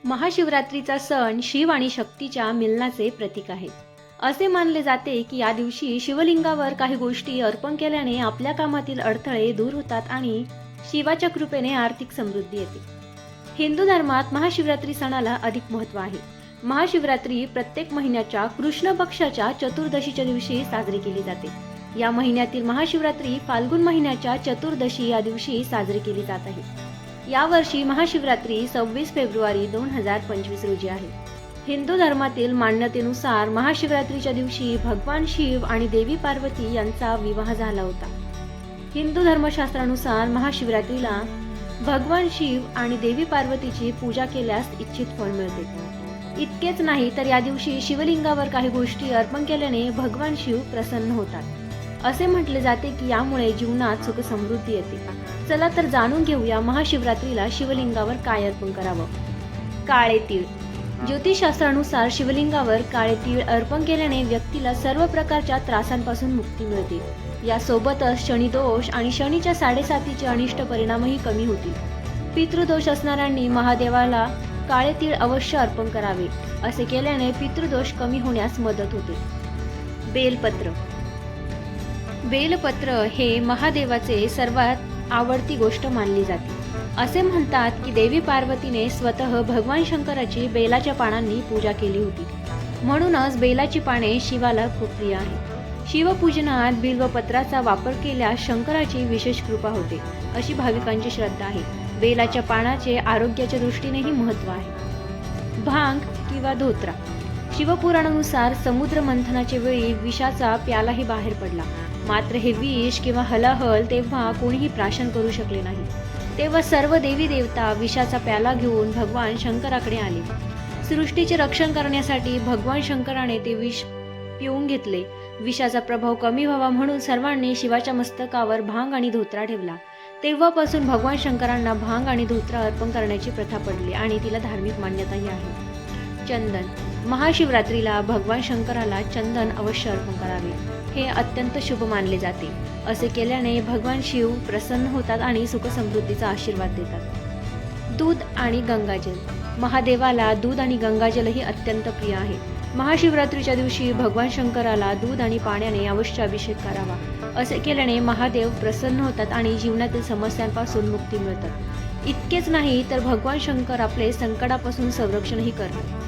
महाशिवरात्रीचा सण शिव आणि शक्तीच्या मिलनाचे प्रतीक आहे. असे मानले जाते की या दिवशी शिवलिंगावर काही गोष्टी अर्पण केल्याने आपल्या कामातील अडथळे दूर होतात आणि शिवाच्या कृपेने आर्थिक समृद्धी येते. हिंदू धर्मात महाशिवरात्री सणाला अधिक महत्त्व आहे. महाशिवरात्री प्रत्येक महिन्याच्या कृष्ण पक्षाच्या चतुर्दशीच्या दिवशी साजरी केली जाते. या महिन्यातील महाशिवरात्री फाल्गुन महिन्याच्या चतुर्दशी या दिवशी साजरी केली जात आहे. यावर्षी महाशिवरात्री 26 फेब्रुवारी 2025 रोजी आहे. हिंदू धर्मातील मान्यतेनुसार महाशिवरात्रीच्या दिवशी भगवान शिव आणि देवी पार्वती यांचा विवाह झाला होता. हिंदू धर्मशास्त्रानुसार महाशिवरात्रीला भगवान शिव आणि देवी पार्वतीची पूजा केल्यास इच्छित फळ मिळते. इतकेच नाही तर या दिवशी शिवलिंगावर काही गोष्टी अर्पण केल्याने भगवान शिव प्रसन्न होतात. असे म्हटले जाते की यामुळे जीवनात सुख समृद्धी येते. चला तर जाणून घेऊया महाशिवरात्रीला शिवलिंगावर काय अर्पण करावं. काळे तीळ. ज्योतिषशास्त्रानुसार शिवलिंगावर काळे तीळ अर्पण केल्याने व्यक्तीला सर्व प्रकारच्या त्रासांपासून मुक्ती मिळते. यासोबतच शनिदोष आणि शनीच्या 7.5चे अनिष्ट परिणामही कमी होतील. पितृदोष असणाऱ्यांनी महादेवाला काळे तीळ अवश्य अर्पण करावे. असे केल्याने पितृदोष कमी होण्यास मदत होते. बेलपत्र. बेलपत्र हे महादेवाचे सर्वात आवडती गोष्ट मानली जाते. असे म्हणतात की देवी पार्वतीने स्वतः भगवान शंकराची बेलाच्या पानांनी पूजा केली होती. म्हणूनच बेलाची पाने शिवाला खूप प्रिय आहे. शिवपूजनात बिल्वपत्राचा वापर केल्यास शंकराची विशेष कृपा होते, अशी भाविकांची श्रद्धा आहे. बेलाच्या पानाचे आरोग्याच्या दृष्टीनेही महत्त्व आहे. भांग किंवा धोत्रा. शिवपुराणानुसार समुद्र मंथनाच्या वेळी विषाचा प्यालाही बाहेर पडला. मात्र हे विष किंवा हलाहल तेव्हा कोणीही प्राशन करू शकले नाही. तेव्हा सर्व देवी देवता विषाचा प्याला घेऊन भगवान शंकराकडे आले. सृष्टीचे रक्षण करण्यासाठी भगवान शंकराने ते विष पिऊन घेतले. विषाचा प्रभाव कमी व्हावा म्हणून सर्वांनी शिवाच्या मस्तकावर भांग आणि धोत्रा ठेवला. तेव्हापासून भगवान शंकरांना भांग आणि धोत्रा अर्पण करण्याची प्रथा पडली आणि तिला धार्मिक मान्यताही आहे. चंदन. महाशिवरात्रीला भगवान शंकराला चंदन अवश्य अर्पण करावे. हे अत्यंत शुभ मानले जाते. असे केल्याने भगवान शिव प्रसन्न होतात आणि सुखसमृद्धीचा आशीर्वाद देतात. दूध आणि गंगाजल. महादेवाला दूध आणि गंगाजलही अत्यंत प्रिय आहे. महाशिवरात्रीच्या दिवशी भगवान शंकराला दूध आणि पाण्याने अवश्य अभिषेक करावा. असे केल्याने महादेव प्रसन्न होतात आणि जीवनातील समस्यांपासून मुक्ती मिळतात. इतकेच नाही तर भगवान शंकर आपले संकटापासून संरक्षणही करतात.